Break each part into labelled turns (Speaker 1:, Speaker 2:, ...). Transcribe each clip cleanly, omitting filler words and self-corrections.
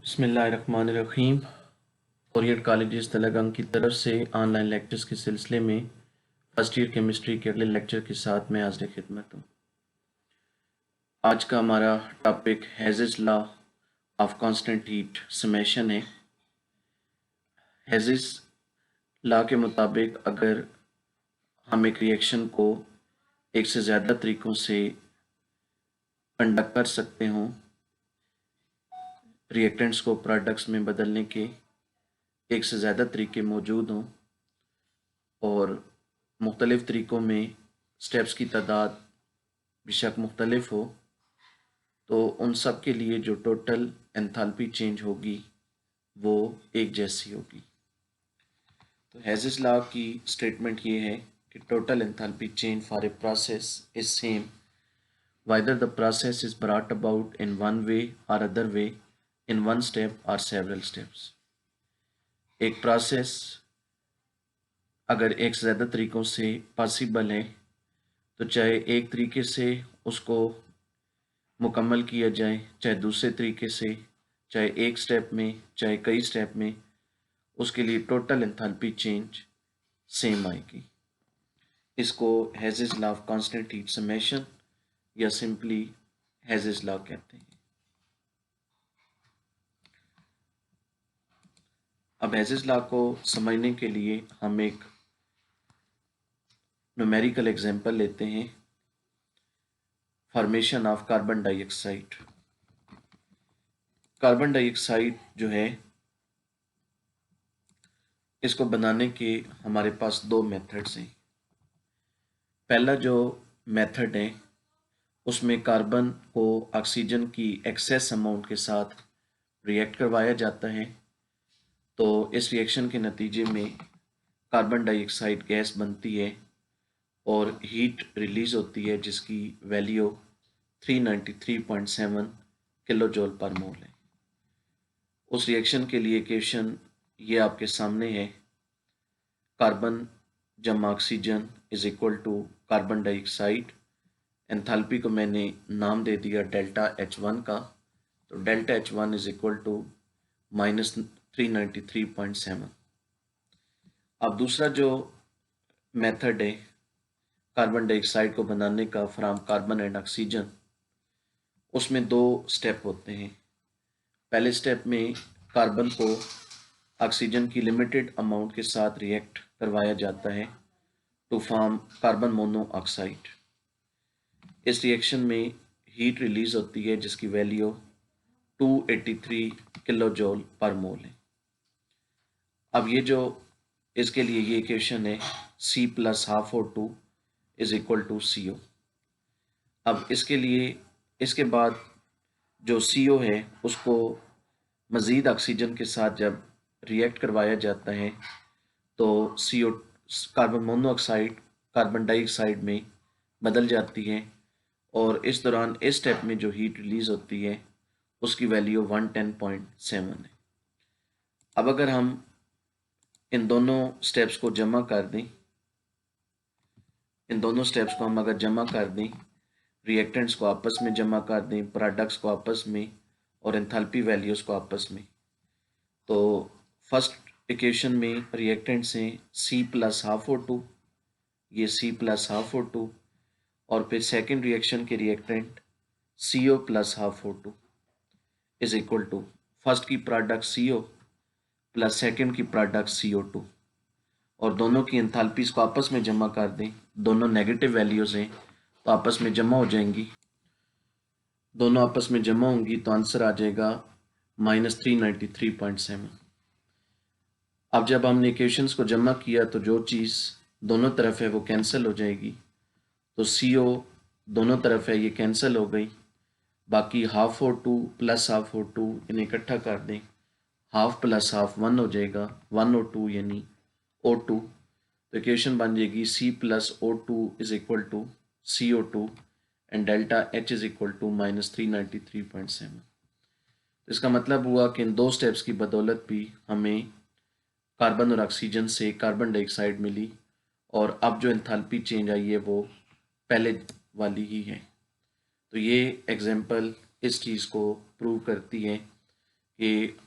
Speaker 1: बिस्मिल्लाहिर्रहमानिर्रहीम। Orient college Talagang की तरफ से ऑनलाइन लेक्चर्स के सिलसिले में फर्स्ट ईयर केमिस्ट्री के अगले लेक्चर के साथ मैं हाज़िर खिदमत हूँ। आज का हमारा topic Hess's law of constant heat summation है। हेज़ेस लॉ के मुताबिक अगर हम एक रिएक्शन को एक से ज़्यादा तरीक़ों से कंडक्ट कर सकते हों, रिएक्टेंट्स को प्रोडक्ट्स में बदलने के एक से ज़्यादा तरीके मौजूद हों और मुख्तलिफ़ तरीक़ों में स्टेप्स की तादाद बेशक मुख्तलिफ हो, तो उन सब के लिए जो टोटल एंथैल्पी चेंज होगी वो एक जैसी होगी। तो हेज़ेस लॉ की स्टेटमेंट ये है कि total enthalpy change for a process is same whether the process is brought about in one way or other way, in one step or several steps। एक प्रोसेस अगर एक से ज़्यादा तरीक़ों से पॉसिबल है तो चाहे एक तरीके से उसको मुकम्मल किया जाए, चाहे दूसरे तरीके से, चाहे एक स्टेप में, चाहे कई स्टेप में, उसके लिए टोटल एंथैल्पी चेंज सेम आएगी। इसको Hess's law of constant heat summation या सिंपली हेज़ेस लॉ कहते हैं। अब हेज़ेस लॉ को समझने के लिए हम एक न्यूमेरिकल एग्जांपल लेते हैं, formation of carbon dioxide. Carbon dioxide जो है, इसको बनाने के हमारे पास दो मेथड्स हैं। पहला जो मेथड है उसमें कार्बन को ऑक्सीजन की एक्सेस अमाउंट के साथ रिएक्ट करवाया जाता है, तो इस रिएक्शन के नतीजे में कार्बन डाइऑक्साइड गैस बनती है और हीट रिलीज़ होती है जिसकी वैल्यू 393.7 किलो जूल पर मोल है। उस रिएक्शन के लिए इक्वेशन ये आपके सामने है, कार्बन जमा oxygen is equal to carbon dioxide. Enthalpy को मैंने नाम दे दिया डेल्टा H1 का, तो delta H1 is equal to -393.7। अब दूसरा जो मेथड है कार्बन डाइऑक्साइड को बनाने का फ्रॉम कार्बन एंड ऑक्सीजन, उसमें दो स्टेप होते हैं। पहले स्टेप में कार्बन को ऑक्सीजन की लिमिटेड अमाउंट के साथ रिएक्ट करवाया जाता है टू फॉर्म कार्बन मोनोऑक्साइड। इस रिएक्शन में हीट रिलीज होती है जिसकी वैल्यू 283 किलो जूल पर मोल है। अब ये जो इसके लिए ये इक्वेशन है C प्लस हाफ और 2 इज इक्वल टू CO। अब इसके लिए इसके बाद जो CO है उसको मज़ीद ऑक्सीजन के साथ जब रिएक्ट करवाया जाता है तो CO carbon monoxide carbon dioxide में बदल जाती है और इस दौरान इस स्टेप में जो हीट रिलीज होती है उसकी वैल्यू 110.7 है। अब अगर हम इन दोनों स्टेप्स को जमा कर दें, इन दोनों स्टेप्स को हम अगर जमा कर दें, रिएक्टेंट्स को आपस में जमा कर दें, प्रोडक्ट्स को आपस में और एंथैल्पी वैल्यूज़ को आपस में, तो फर्स्ट इक्वेशन में रिएक्टेंट्स हैं C प्लस हाफ और 2, ये C प्लस हाफ और 2, और फिर सेकेंड रिएक्शन के रिएक्टेंट CO प्लस हाफ और 2 इज इक्वल टू फर्स्ट की प्रोडक्ट CO प्लस सेकेंड की प्रोडक्ट CO2, और दोनों की एंथैल्पीज को आपस में जमा कर दें, दोनों नेगेटिव वैल्यूज़ हैं तो आपस में जमा हो जाएंगी, दोनों आपस में जमा होंगी तो आंसर आ जाएगा -393.7। अब जब हमने इक्वेशंस को जमा किया तो जो चीज़ दोनों तरफ है वो कैंसिल हो जाएगी, तो CO दोनों तरफ है ये कैंसिल हो गई, बाकी हाफ और 2 प्लस हाफ और 2 इन्हें इकट्ठा कर दें, हाफ प्लस हाफ 1 हो जाएगा, 1 और 2 यानी O2, तो इक्वेशन बन जाएगी C plus O2 is equal to CO2 and delta H is equal to -393.7। तो इसका मतलब हुआ कि इन दो स्टेप्स की बदौलत भी हमें कार्बन और ऑक्सीजन से कार्बन डाइऑक्साइड मिली और अब जो एंथैल्पी चेंज आई है वो पहले वाली ही है। तो ये एग्जांपल इस चीज़ को प्रूव करती है कि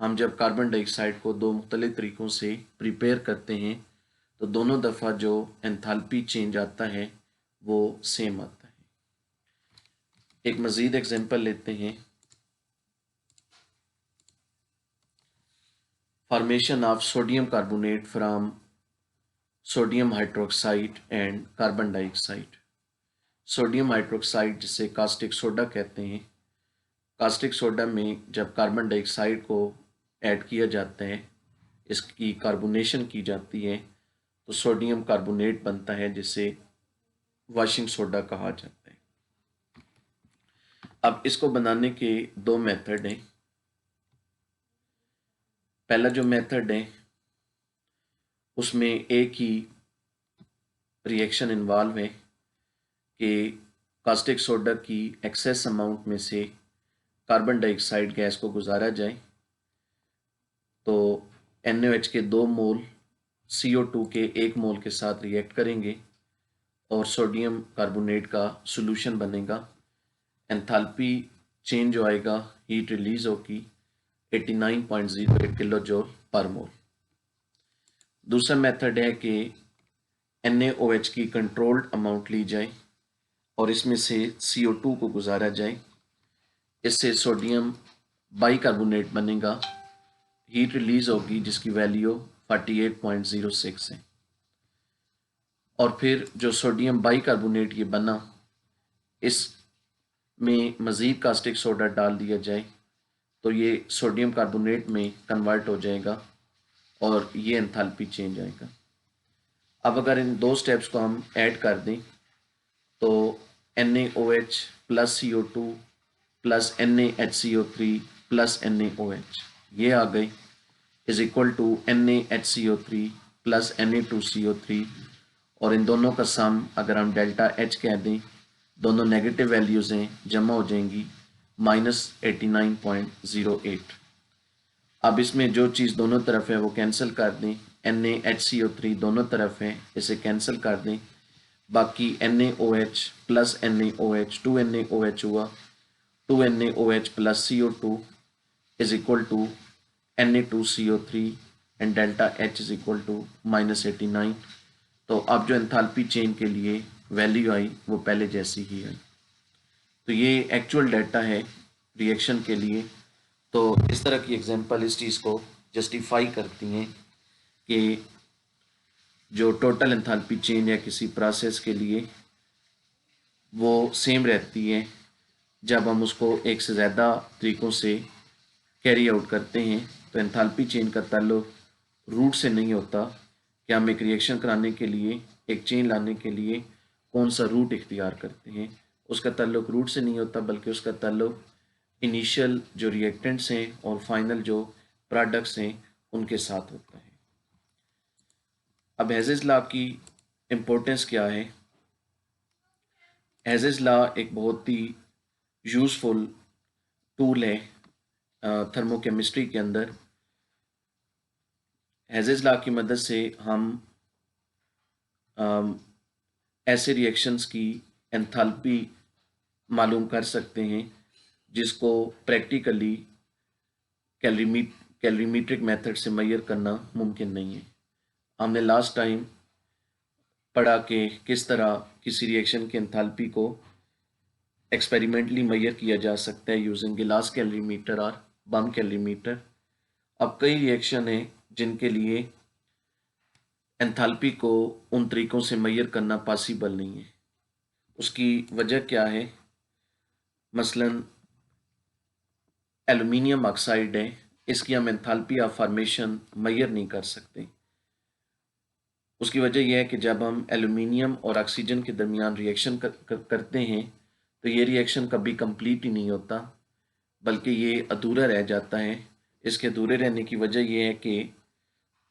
Speaker 1: हम जब कार्बन डाइऑक्साइड को दो मुख्तलिफ तरीक़ों से प्रिपेयर करते हैं तो दोनों दफ़ा जो एंथैल्पी चेंज आता है वो सेम आता है। एक मज़ीद एग्जांपल लेते हैं। Formation of sodium carbonate from sodium hydroxide and carbon dioxide. Sodium hydroxide जिसे कास्टिक सोडा कहते हैं, कास्टिक सोडा में जब कार्बन डाइऑक्साइड को ऐड किया जाता है, इसकी कार्बोनेशन की जाती है तो सोडियम कार्बोनेट बनता है जिसे वॉशिंग सोडा कहा जाता है। अब इसको बनाने के दो मेथड हैं। पहला जो मेथड है उसमें एक ही रिएक्शन इन्वॉल्व है कि कास्टिक सोडा की एक्सेस अमाउंट में से कार्बन डाइऑक्साइड गैस को गुजारा जाए तो NaOH के 2 मोल CO2 के 1 मोल के साथ रिएक्ट करेंगे और सोडियम कार्बोनेट का सॉल्यूशन बनेगा। एंथैल्पी चेंज जो आएगा, हीट रिलीज होगी 89.08 किलो जूल पर मोल। दूसरा मेथड है कि NaOH की कंट्रोल्ड अमाउंट ली जाए और इसमें से CO2 को गुजारा जाए, इससे सोडियम बाइकार्बोनेट बनेगा, हीट रिलीज होगी जिसकी वैल्यू 48.06 है। और फिर जो सोडियम बाइकार्बोनेट ये बना, इसमें मज़ीद कास्टिक सोडा डाल दिया जाए तो ये सोडियम कार्बोनेट में कन्वर्ट हो जाएगा और ये एंथैल्पी चेंज आएगा। अब अगर इन दो स्टेप्स को हम ऐड कर दें तो NaOH plus CO2 plus NaHCO3 plus NaOH ये आ गई is equal to NaHCO3 plus Na2CO3 और इन दोनों का सम अगर हम डेल्टा H कह दें, दोनों नेगेटिव वैल्यूज़ हैं, जमा हो जाएंगी -89.08। अब इसमें जो चीज़ दोनों तरफ है वो कैंसिल कर दें, NaHCO3 दोनों तरफ है, इसे कैंसिल कर दें, बाकी NaOH प्लस NaOH 2NaOH हुआ, 2NaOH plus CO2 is equal to Na2CO3 and delta H is equal to -89। तो अब जो एंथैल्पी चेंज के लिए वैल्यू आई वो पहले जैसी ही आई। तो ये एक्चुअल डाटा है रिएक्शन के लिए। तो इस तरह की एग्जांपल इस चीज़ को जस्टिफाई करती हैं कि जो टोटल एंथैल्पी चेंज है किसी प्रोसेस के लिए वो सेम रहती है जब हम उसको एक से ज़्यादा तरीक़ों से कैरी आउट करते हैं। तो एंथैल्पी चेंज का ताल्लुक रूट से नहीं होता कि हम एक रिएक्शन कराने के लिए, एक चेंज लाने के लिए कौन सा रूट इख्तियार करते हैं, उसका ताल्लुक रूट से नहीं होता बल्कि उसका ताल्लुक इनिशियल जो रिएक्टेंट्स हैं और फाइनल जो प्रोडक्ट्स हैं उनके साथ होता है। अब हेज़ेस लॉ की इम्पोर्टेंस क्या है? हेज़ेस लॉ एक बहुत ही यूज़फुल टूल है थर्मोकेमिस्ट्री के अंदर। हेज़ेस लॉ की मदद से हम ऐसे रिएक्शंस की एंथैल्पी मालूम कर सकते हैं जिसको प्रैक्टिकली कैलोरीमेट्रिक मेथड से मेजर करना मुमकिन नहीं है। हमने लास्ट टाइम पढ़ा कि किस तरह किसी रिएक्शन की एंथैल्पी को एक्सपेरिमेंटली मेजर किया जा सकता है यूजिंग गिलास कैलोरीमीटर और बम कैलोरीमीटर। अब कई रिएक्शन हैं जिनके लिए एंथैल्पी को उन तरीक़ों से मेजर करना पॉसिबल नहीं है। उसकी वजह क्या है? मसलन एल्युमिनियम ऑक्साइड है, इसकी हम एंथैल्पी ऑफ फॉर्मेशन मेजर नहीं कर सकते। उसकी वजह यह है कि जब हम एल्युमिनियम और ऑक्सीजन के दरमियान रिएक्शन करते हैं तो ये रिएक्शन कभी कंप्लीट ही नहीं होता बल्कि ये अधूरा रह जाता है। इसके अधूरे रहने की वजह यह है कि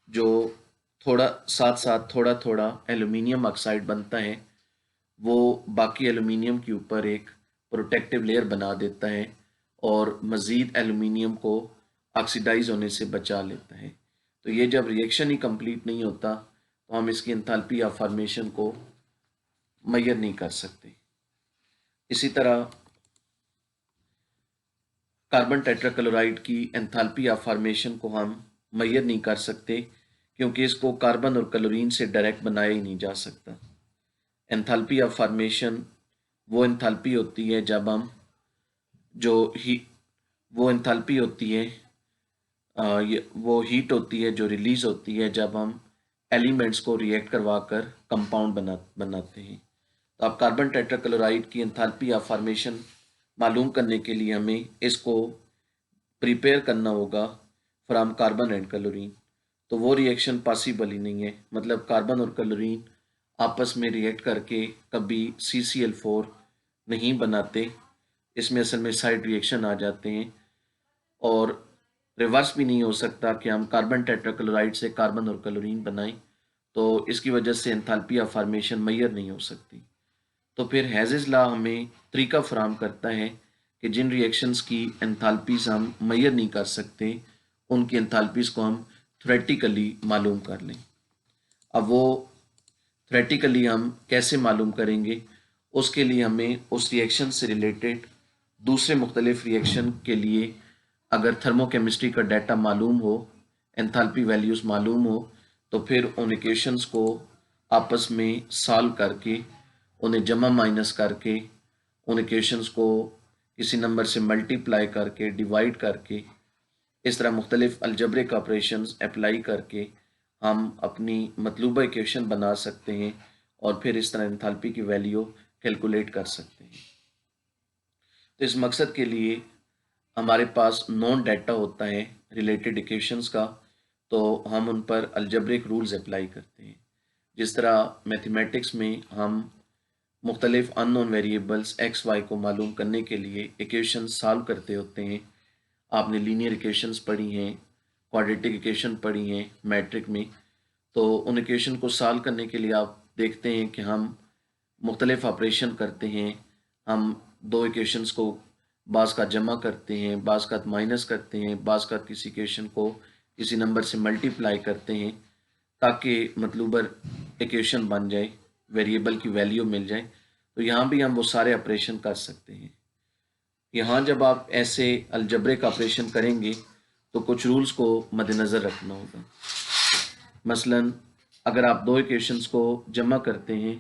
Speaker 1: जो थोड़ा साथ साथ थोड़ा थोड़ा एल्युमिनियम ऑक्साइड बनता है वो बाकी एल्युमिनियम के ऊपर एक प्रोटेक्टिव लेयर बना देता है और मज़ीद एल्युमिनियम को ऑक्सीडाइज होने से बचा लेता है। तो ये जब रिएक्शन ही कंप्लीट नहीं होता तो हम इसकी एंथैल्पी ऑफ फॉर्मेशन को मेजर नहीं कर सकते। इसी तरह कार्बन टेट्राक्लोराइड की एंथैल्पी ऑफ फॉर्मेशन को हम मेजर नहीं कर सकते, क्योंकि इसको कार्बन और क्लोरीन से डायरेक्ट बनाया ही नहीं जा सकता। एंथैल्पी ऑफ फॉर्मेशन वो एंथैल्पी होती है जब हम जो ही वो एंथैल्पी होती है वो हीट होती है जो रिलीज होती है जब हम एलिमेंट्स को रिएक्ट करवा कर कंपाउंड बनाते हैं। तो अब कार्बन टेट्राक्लोराइड की एंथैल्पी ऑफ फॉर्मेशन मालूम करने के लिए हमें इसको प्रिपेयर करना होगा फ्रॉम कार्बन एंड क्लोरीन। तो वो रिएक्शन पॉसिबल ही नहीं है, मतलब कार्बन और क्लोरीन आपस में रिएक्ट करके कभी CCl4 नहीं बनाते, इसमें असल में साइड रिएक्शन आ जाते हैं। और रिवर्स भी नहीं हो सकता कि हम कार्बन टेट्राक्लोराइड से कार्बन और क्लोरीन बनाएं, तो इसकी वजह से एंथैल्पी ऑफ फॉर्मेशन मेजर नहीं हो सकती। तो फिर हेज़ेस लॉ हमें तरीका फराहम करता है कि जिन रिएक्शंस की एंथैल्पीज हम मेजर नहीं कर सकते, उनकी एंथैल्पीज को हम थ्योरेटिकली मालूम कर लें। अब वो थ्योरेटिकली हम कैसे मालूम करेंगे, उसके लिए हमें उस रिएक्शन से रिलेटेड दूसरे मुख्तलिफ रिएक्शन के लिए अगर थर्मोकेमिस्ट्री का डाटा मालूम हो, एंथैल्पी वैल्यूज़ मालूम हो, तो फिर उन इक्वेशंस को आपस में सॉल्व करके, उन्हें जमा माइनस करके, उन इक्वेशंस को किसी नंबर से मल्टीप्लाई करके, डिवाइड करके, इस तरह मुख्तलिफ अलजब्रिक ऑपरेशंस अप्लाई करके हम अपनी मतलूबा इक्वेशन बना सकते हैं और फिर इस तरह एंथैल्पी की वैल्यू कैलकुलेट कर सकते हैं। तो इस मकसद के लिए हमारे पास नॉन डाटा होता है रिलेटेड इक्वेशंस का, तो हम उन पर अलजब्रिक रूल्स अप्लाई करते हैं। जिस तरह मैथमेटिक्स में हम मुख्तलिफ अननोन वेरिएबल्स एक्स वाई को मालूम करने के लिए इक्वेशन सॉल्व करते होते हैं। आपने लीनियर इक्वेशंस पढ़ी हैं, क्वाड्रेटिक इक्वेशन पढ़ी हैं मैट्रिक में, तो उन इक्वेशन को सॉल्व करने के लिए आप देखते हैं कि हम मुख्तलिफ ऑपरेशन करते हैं। हम दो इक्वेशंस को बाज़ का जमा करते हैं, बाज़ का माइनस करते हैं, बाज़ का किसी इक्वेशन को किसी नंबर से मल्टीप्लाई करते हैं ताकि मतलूबर इक्वेशन बन जाए, वेरिएबल की वैल्यू मिल जाए। तो यहाँ भी हम वो सारे ऑपरेशन कर सकते हैं। यहाँ जब आप ऐसे अलजब्रिक ऑपरेशन करेंगे तो कुछ रूल्स को मद्देनज़र रखना होगा। मसलन अगर आप दो इक्वेशंस को जमा करते हैं,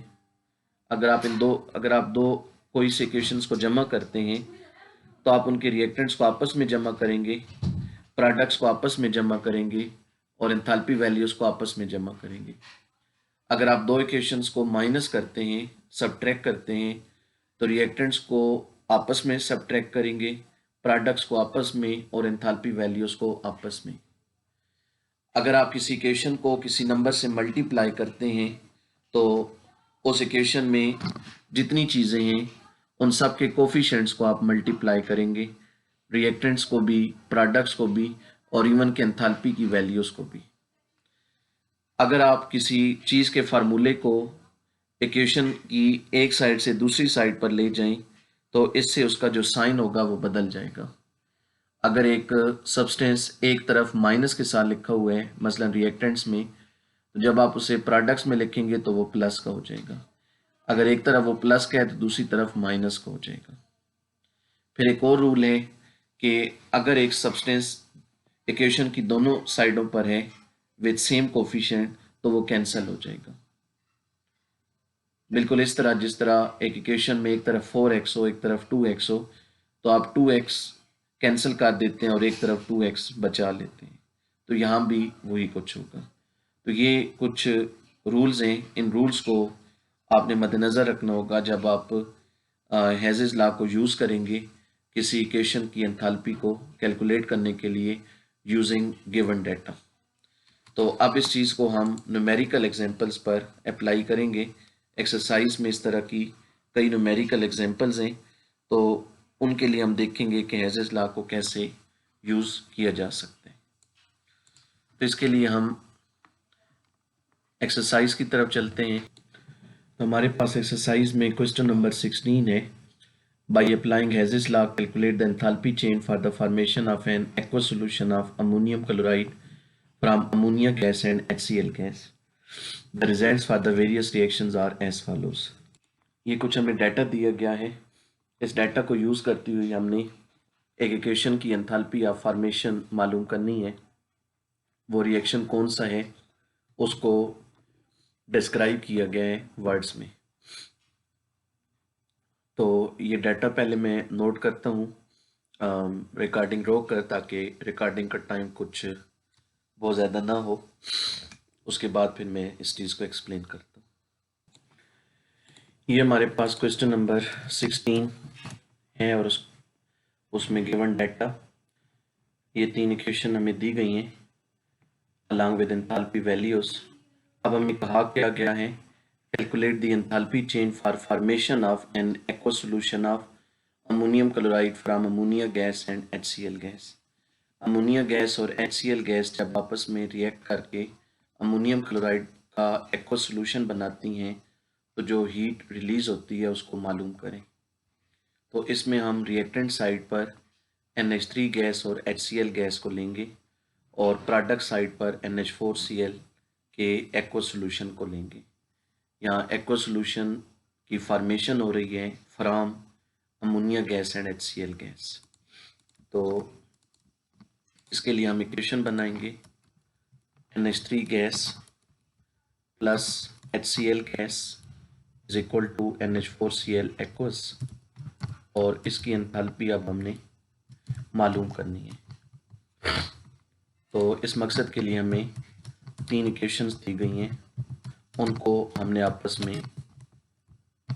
Speaker 1: अगर आप दो कोई से इक्वेशंस को जमा करते हैं, तो आप उनके रिएक्टेंट्स को आपस में जमा करेंगे, प्रोडक्ट्स को आपस में जमा करेंगे और एंथैल्पी वैल्यूज़ को आपस में जमा करेंगे। अगर आप दो इक्वेशंस को माइनस करते हैं, सबट्रैक्ट करते हैं, तो रिएक्टेंट्स को आपस में सबट्रैक्ट करेंगे, प्रोडक्ट्स को आपस में और एंथैल्पी वैल्यूज़ को आपस में। अगर आप किसी इक्वेशन को किसी नंबर से मल्टीप्लाई करते हैं, तो उस इक्वेशन में जितनी चीज़ें हैं उन सब के कोफिशिएंट्स को आप मल्टीप्लाई करेंगे, रिएक्टेंट्स को भी, प्रोडक्ट्स को भी और इवन के एंथैल्पी की वैल्यूज़ को भी। अगर आप किसी चीज़ के फार्मूले को इक्वेशन की एक साइड से दूसरी साइड पर ले जाएं, तो इससे उसका जो साइन होगा वो बदल जाएगा। अगर एक सब्सटेंस एक तरफ माइनस के साथ लिखा हुआ है, मसलन रिएक्टेंट्स में, तो जब आप उसे प्रोडक्ट्स में लिखेंगे तो वो प्लस का हो जाएगा। अगर एक तरफ वो प्लस का है तो दूसरी तरफ माइनस का हो जाएगा। फिर एक और रूल है कि अगर एक सब्सटेंस इक्वेशन की दोनों साइडों पर है विद सेम कोफिशिएंट, तो वो कैंसिल हो जाएगा। बिल्कुल इस तरह जिस तरह एक इक्वेशन में एक तरफ 4x हो, एक तरफ 2x हो, तो आप 2x कैंसिल कर देते हैं और एक तरफ 2x बचा लेते हैं, तो यहाँ भी वही कुछ होगा। तो ये कुछ रूल्स हैं, इन रूल्स को आपने मद्देनज़र रखना होगा जब आप हेज़ेस लॉ को यूज़ करेंगे किसी इक्वेशन की एंथैल्पी को कैलकुलेट करने के लिए यूजिंग गिवन डाटा। तो अब इस चीज़ को हम न्यूमेरिकल एग्जांपल्स पर अप्लाई करेंगे। एक्सरसाइज में इस तरह की कई न्यूमेरिकल एग्जांपल्स हैं, तो उनके लिए हम देखेंगे कि हेज़ेस लॉ को कैसे यूज़ किया जा सकता है। तो इसके लिए हम एक्सरसाइज की तरफ चलते हैं। तो हमारे पास एक्सरसाइज में क्वेश्चन नंबर 16 है, by applying Hess's law calculate the enthalpy change for the formation of an aqueous solution of ammonium chloride from ammonia gas and HCl gas. The results for the various reactions are as follows. ये कुछ हमें data दिया गया है, इस data को use करते हुए हमने एक इक्वेशन की एंथैल्पी या फॉर्मेशन मालूम करनी है, वो रिएक्शन कौन सा है उसको डिस्क्राइब किया गया है वर्ड्स में। तो ये डाटा पहले मैं नोट करता हूँ रिकॉर्डिंग रोक कर, ताकि रिकॉर्डिंग का टाइम कुछ बहुत ज़्यादा ना हो। उसके बाद फिर मैं इस चीज़ को एक्सप्लेन करता हूँ। ये हमारे पास क्वेश्चन नंबर 16 है और उसमें गिवन डाटा ये 3 इक्वेशन हमें दी गई हैं अलॉन्ग विद एंथैल्पी वैल्यूज। अब हमें कहा क्या गया है, calculate the enthalpy change for formation of N aqua solution of ammonium chloride from ammonia gas and HCl gas. Ammonia gas और HCl गैस जब आपस में रिएक्ट करके अमोनियम क्लोराइड का एक्वा सॉल्यूशन बनाती हैं तो जो हीट रिलीज होती है उसको मालूम करें। तो इसमें हम रिएक्टेंट साइड पर NH3 गैस और HCl गैस को लेंगे और प्रोडक्ट साइड पर NH4Cl के एक्वा सॉल्यूशन को लेंगे। यहाँ एक्वा सॉल्यूशन की फॉर्मेशन हो रही है from ammonia gas and HCl gas. तो इसके लिए हम इक्वेशन बनाएंगे NH3 gas plus HCl gas is equal to NH4Cl aqueous, और इसकी एंथैल्पी अब हमने मालूम करनी है। तो इस मकसद के लिए हमें 3 इक्वेशंस दी गई हैं, उनको हमने आपस में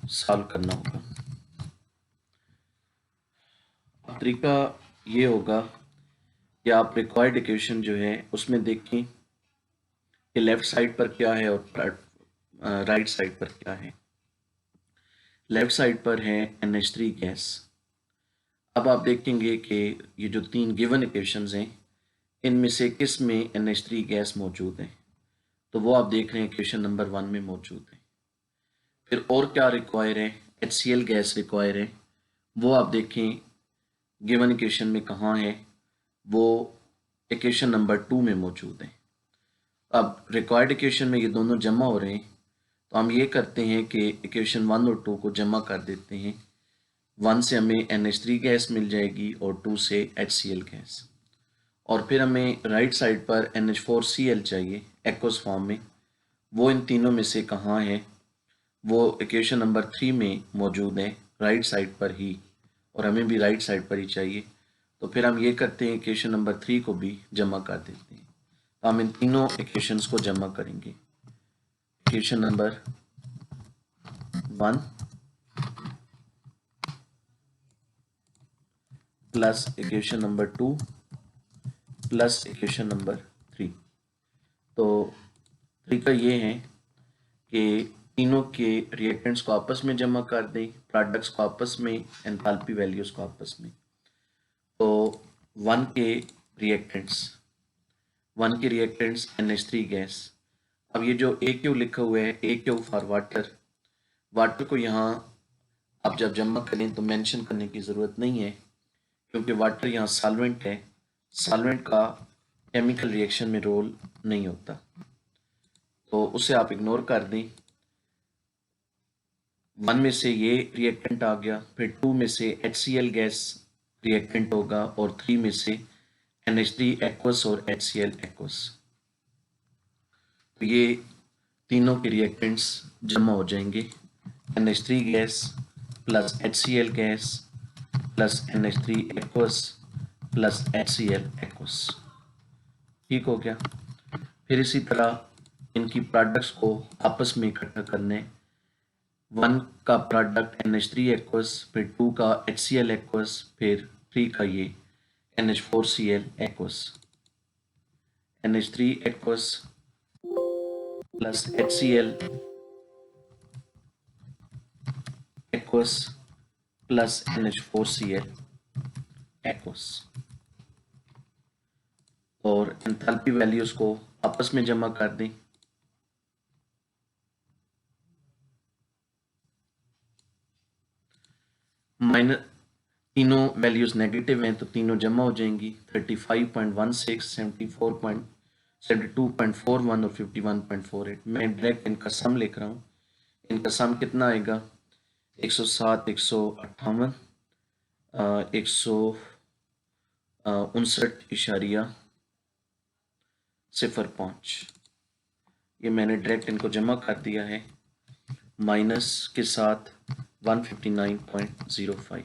Speaker 1: सॉल्व करना होगा। अब तरीका ये होगा कि आप रिक्वायर्ड इक्वेशन जो है उसमें देखें कि लेफ्ट साइड पर क्या है और राइट साइड पर क्या है। लेफ्ट साइड पर है NH3 गैस। अब आप देखेंगे कि ये जो 3 गिवन इक्वेशंस हैं इनमें से किस में NH3 गैस मौजूद है, तो वो आप देख रहे हैं इक्वेशन नंबर 1 में मौजूद है। फिर और क्या रिक्वायर है, HCl गैस रिक्वायर है, वो आप देखें गिवन इक्वेशन में कहाँ है, वो इक्वेशन नंबर 2 में मौजूद है। अब रिक्वायर्ड इक्वेशन में ये दोनों जमा हो रहे हैं, तो हम ये करते हैं कि इक्वेशन 1 और 2 को जमा कर देते हैं। 1 से हमें NH3 गैस मिल जाएगी और 2 से HCl गैस, और फिर हमें राइट साइड पर NH4Cl चाहिए एक्वस फॉर्म में। वो इन तीनों में से कहाँ है, वो इक्वेशन नंबर 3 में मौजूद है राइट साइड पर ही, और हमें भी राइट साइड पर ही चाहिए। तो फिर हम ये करते हैं इक्वेशन नंबर 3 को भी जमा कर देते हैं। तो हम इन तीनों इक्वेशंस को जमा करेंगे। Equation number 1 plus equation number 2 plus equation number 3। तो तरीका ये है कि तीनों के रिएक्टेंट्स को आपस में जमा कर दें, प्रोडक्ट्स को आपस में, एंथैल्पी वैल्यूज को आपस में। तो 1 के रिएक्टेंट्स NH3 गैस। अब ये जो AQ लिखा हुआ है, AQ फॉर वाटर, वाटर को यहाँ आप जब जमा करें तो मेंशन करने की ज़रूरत नहीं है, क्योंकि वाटर यहाँ सॉल्वेंट है। सॉल्वेंट का केमिकल रिएक्शन में रोल नहीं होता, तो उसे आप इग्नोर कर दें। 1 में से ये रिएक्टेंट आ गया, फिर 2 में से HCl गैस रिएक्टेंट होगा, और 3 में से NH3 एक्वस और HCl एक्वस। तो ये तीनों के रिएक्टेंट्स जमा हो जाएंगे, NH3 gas plus HCl gas plus NH3 aqueous plus HCl aqueous. ठीक हो गया। फिर इसी तरह इनकी प्रोडक्ट्स को आपस में इकट्ठा करने, 1 का प्रोडक्ट NH3 एक्वस, फिर 2 का HCl एक्वस, फिर 3 का ये NH4Cl aqueous. NH3 aqueous plus HCl aqueous plus NH4Cl aqueous, और एंथैल्पी वैल्यूज को आपस में जमा कर दें। माइनस, तीनों वैल्यूज नेगेटिव हैं तो तीनों जमा हो जाएंगी। 35.16, 72.41 और 51.48। मैं डायरेक्ट इनका सम लिख रहा हूँ। इनका सम कितना आएगा, 107, 158, 100 59.05। ये मैंने डायरेक्ट इनको जमा कर दिया है माइनस के साथ 159.05।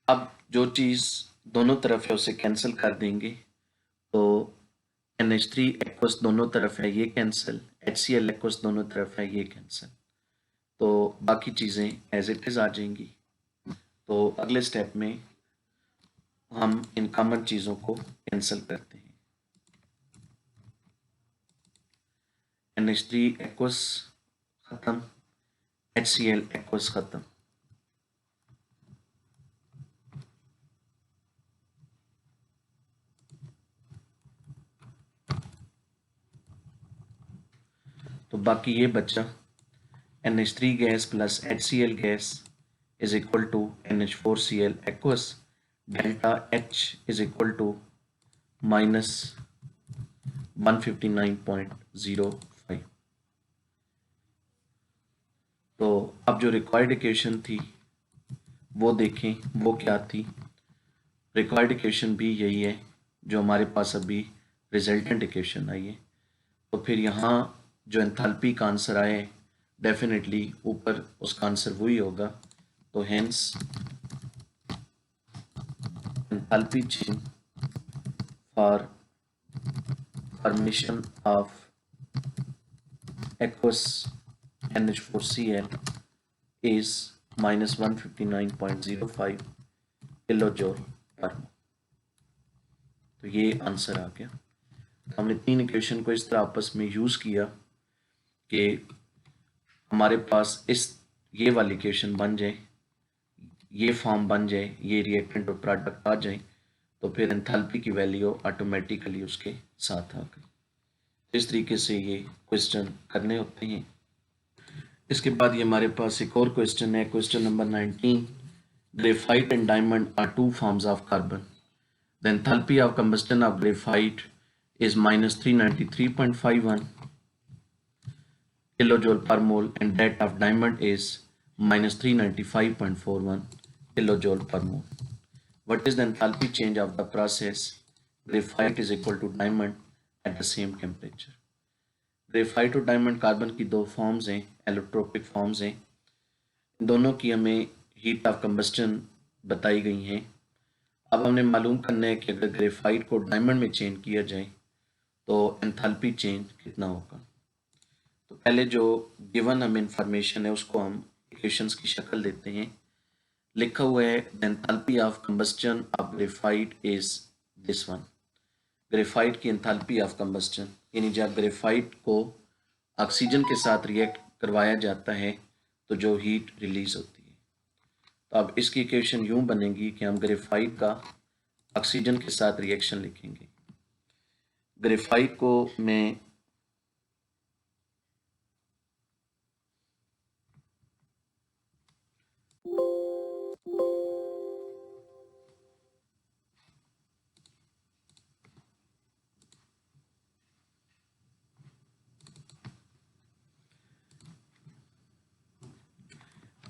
Speaker 1: अब जो चीज़ दोनों तरफ है उसे कैंसिल कर देंगे, तो NH3 एक्वस दोनों तरफ है, ये कैंसिल, HCl एक्वस दोनों तरफ है, ये कैंसिल, तो बाकी चीज़ें एज इट इज़ आ जाएंगी। तो अगले स्टेप में हम इन कॉमन चीज़ों को कैंसिल करते हैं। NH3 एक्वस ख़त्म, HCl एक्वस ख़त्म। तो बाकी ये बचा NH3 gas plus HCl gas is equal to NH4Cl aqueous, delta H is equal to minus 159.05। तो अब जो रिक्वायर्ड इक्वेशन थी वो देखें, वो क्या थी। रिक्वायर्ड इक्वेशन भी यही है जो हमारे पास अभी रिजल्टेंट इक्वेशन आई है। तो फिर यहाँ जो एंथैल्पी का आंसर आए डेफिनेटली ऊपर उसका आंसर वही होगा। तो hence enthalpy change for formation of aqueous NH4Cl is minus 159.05 किलोजोल per मोल। तो ये आंसर आ गया। हमने तीन इक्वेशन को इस तरह आपस में यूज किया कि हमारे पास ये वाली इक्वेशन बन जाए, ये फॉर्म बन जाए, ये रिएक्टेंट और प्रोडक्ट आ जाए, तो फिर एंथैल्पी की वैल्यू ऑटोमेटिकली उसके साथ आ गई। इस तरीके से ये क्वेश्चन करने होते हैं। इसके बाद ये हमारे पास एक और क्वेश्चन है, question number 19। Graphite and diamond are two forms of carbon. The enthalpy of combustion of graphite is minus 393.51 kilojoule per mole and that of diamond is minus 395.41 kilojoule per mole. What is the enthalpy change of the process? Graphite is equal to diamond at the same temperature. Graphite और diamond carbon की दो forms हैं, allotropic forms हैं। इन दोनों की हमें heat of combustion बताई गई हैं। अब हमने मालूम करना है कि अगर ग्रेफाइट को डायमंड में चेंज किया जाए तो एंथैल्पी चेंज कितना होगा। तो पहले जो गिवन हमें इंफॉर्मेशन है उसको हम इक्वेशंस की शक्ल देते हैं। लिखा हुआ है the enthalpy of combustion of graphite is this one. Graphite की एंथैल्पी ऑफ कंबस्टन यानी जब ग्रेफाइट को ऑक्सीजन के साथ रिएक्ट करवाया जाता है तो जो हीट रिलीज होती है। तो अब इसकी इक्वेशन यूं बनेगी कि हम ग्रेफाइट का ऑक्सीजन के साथ रिएक्शन लिखेंगे। ग्रेफाइट को मैं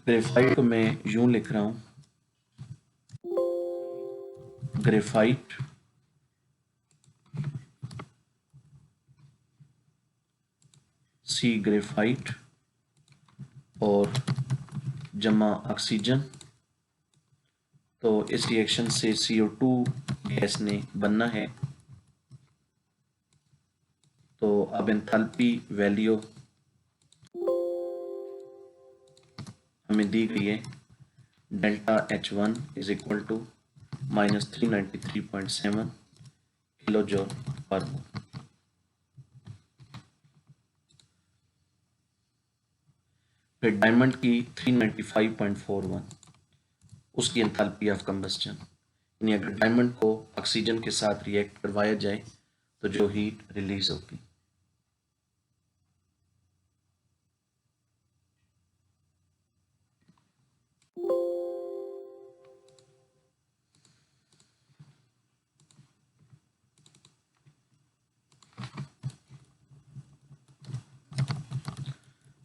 Speaker 1: ग्रेफाइट को मैं यूं लिख रहा हूं, ग्रेफाइट सी ग्रेफाइट और जमा ऑक्सीजन। तो इस रिएक्शन से CO2 गैस ने बनना है। तो अब एंथैल्पी वैल्यू हमें दी गई है, delta H1 is equal to minus 393.7 kilojoule per mole. फिर डायमंड की 395.41 उसकी एंथैल्पी ऑफ कंबस्टन, यानी अगर डायमंड को ऑक्सीजन के साथ रिएक्ट करवाया जाए तो जो हीट रिलीज होगी।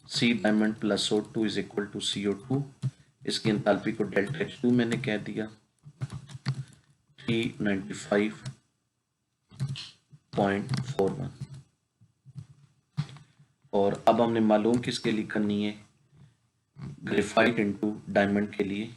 Speaker 1: C diamond plus O2 is equal to CO2 इसकी एंथैल्पी को डेल्टा H2 मैंने कह दिया 395.41। और अब हमने मालूम किसके लिए करनी है, ग्रेफाइट इनटू डायमंड के लिए।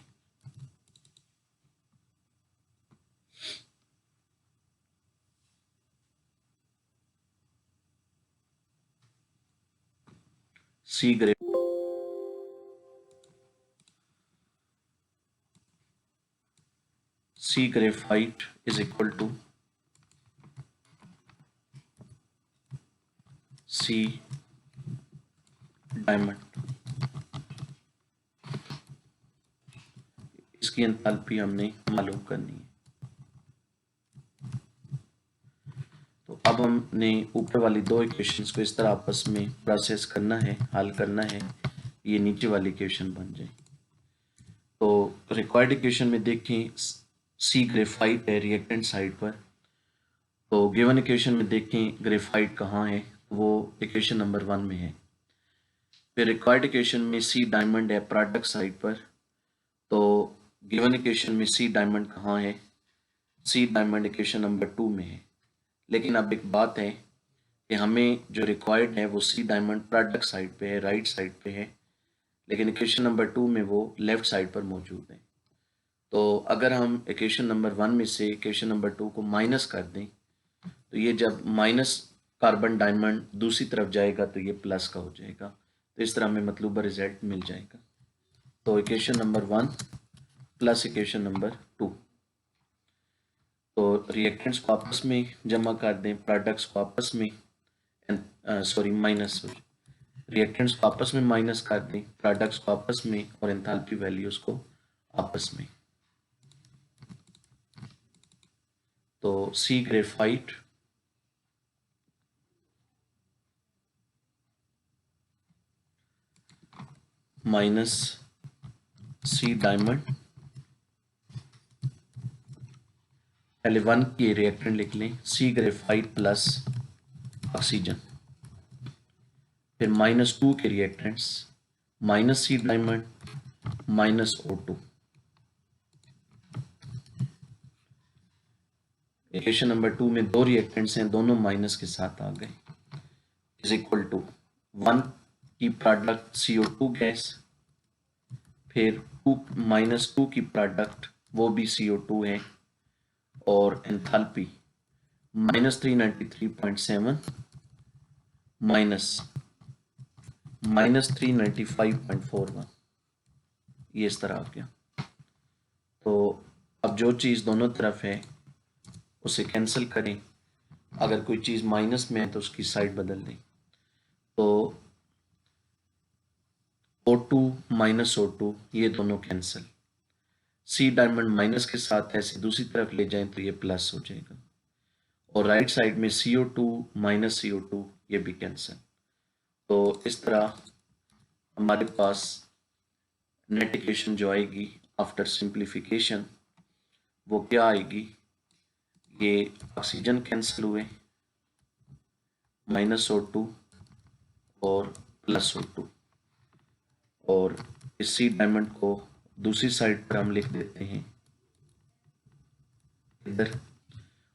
Speaker 1: C graphite is equal to C diamond. इसकी एंथैल्पी हमने मालूम करनी है। तो अब हमने ऊपर वाली दो इक्वेशंस को इस तरह आपस में प्रोसेस करना है, हल करना है, ये नीचे वाली इक्वेशन बन जाए। तो रिक्वायर्ड इक्वेशन में देखें सी ग्रेफाइट है रिएक्टेंट साइड पर, तो गिवन इक्वेशन में देखें ग्रेफाइट कहाँ है, वो इक्वेशन नंबर 1 में है। फिर रिक्वायर्ड इक्वेशन में सी डायमंड है प्रोडक्ट साइड पर, तो गिवन इक्वेशन में सी डायमंड कहाँ है, सी डायमंड इक्वेशन नंबर 2 में है। लेकिन अब एक बात है कि हमें जो रिक्वायर्ड है वो सी डायमंड प्रोडक्ट साइड पे है, राइट साइड पे है, लेकिन इक्वेशन नंबर 2 में वो लेफ्ट साइड पर मौजूद है। तो अगर हम इक्वेशन नंबर 1 में से इक्वेशन नंबर 2 को माइनस कर दें, तो ये जब माइनस कार्बन डायमंड दूसरी तरफ जाएगा तो ये प्लस का हो जाएगा। तो इस तरह हमें मतलूबा रिजल्ट मिल जाएगा। तो equation number 1 plus equation number 2, तो रिएक्टेंट्स को आपस में जमा कर दें, प्रोडक्ट्स को आपस में रिएक्टेंट्स को आपस में माइनस कर दें, प्रोडक्ट्स को आपस में, और एंथैल्पी वैल्यूज को आपस में। तो सी ग्रेफाइट माइनस सी डायमंड, पहले 1 की रिएक्टेंट लिख लें, सी ग्रेफाइट प्लस ऑक्सीजन, फिर -2 के reactants minus C diamond minus O2। Equation number 2 में दो रिएक्टेंट्स हैं, दोनों माइनस के साथ आ गए, इज इक्वल टू 1 की प्रोडक्ट CO2 गैस, फिर -2 की प्रोडक्ट वो भी CO2 है, और एंथैल्पी -393.7 -395.41, ये इस तरह आ गया। तो अब जो चीज़ दोनों तरफ है उसे कैंसिल करें, अगर कोई चीज़ माइनस में है तो उसकी साइड बदल दें। तो O2 माइनस O2 ये दोनों कैंसिल, सी डायमंड माइनस के साथ ऐसे दूसरी तरफ ले जाएं तो ये प्लस हो जाएगा, और राइट साइड में CO2 माइनस CO2 ये भी कैंसिल। तो इस तरह हमारे पास नेट इक्वेशन जो आएगी आफ्टर सिंप्लीफिकेशन वो क्या आएगी, ये ऑक्सीजन कैंसिल हुए, -O2 और +O2, और इस सी डायमंड को दूसरी साइड पर हम लिख देते हैं इधर,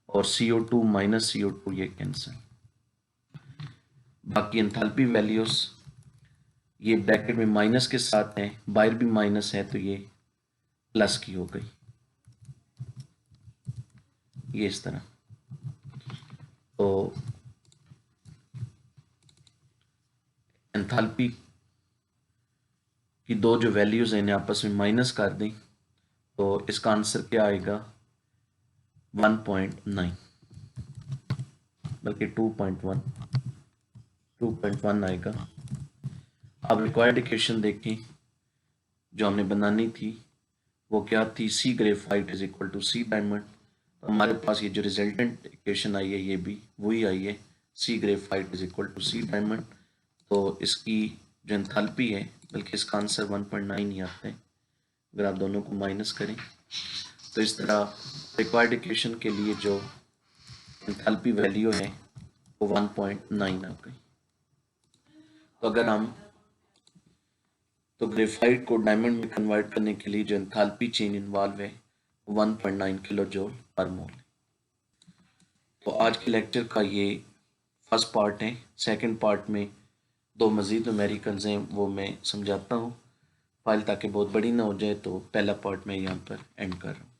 Speaker 1: और CO2 माइनस CO2 ये कैंसिल। बाकी एंथैल्पी वैल्यूज ये ब्रैकेट में माइनस के साथ हैं, बाहर भी माइनस है तो ये प्लस की हो गई, ये इस तरह। तो एंथैल्पी की दो जो वैल्यूज हैं इन्हें आपस में माइनस कर दें, तो इसका आंसर क्या आएगा 1.9, बल्कि 2.1 आएगा। अब रिक्वायर्ड इक्वेशन देखें जो हमने बनानी थी वो क्या थी, C graphite is equal to C diamond. तो हमारे पास ये जो रिजल्टेंट इक्वेशन आई है ये भी वही आई है, C graphite is equal to C diamond. तो इसकी जो एंथैल्पी है, बल्कि इसका आंसर 1.9 ही आता है अगर आप दोनों को माइनस करें। तो इस तरह रिक्वायर्ड इक्वेशन के लिए जो एंथैल्पी वैल्यू है वो 1.9 आ गई। तो तो ग्रेफाइट को डायमंड में कन्वर्ट करने के लिए जो एंथैल्पी चेंज इन्वॉल्व है 1.9 किलो जूल पर मोल। तो आज के लेक्चर का ये फर्स्ट पार्ट है। सेकंड पार्ट में दो मज़ीद न्यूमेरिकल्स हैं, वो मैं समझाता हूँ। फाइल ताकि बहुत बड़ी ना हो जाए, तो पहला पार्ट मैं यहाँ पर एंड कर रहा हूँ।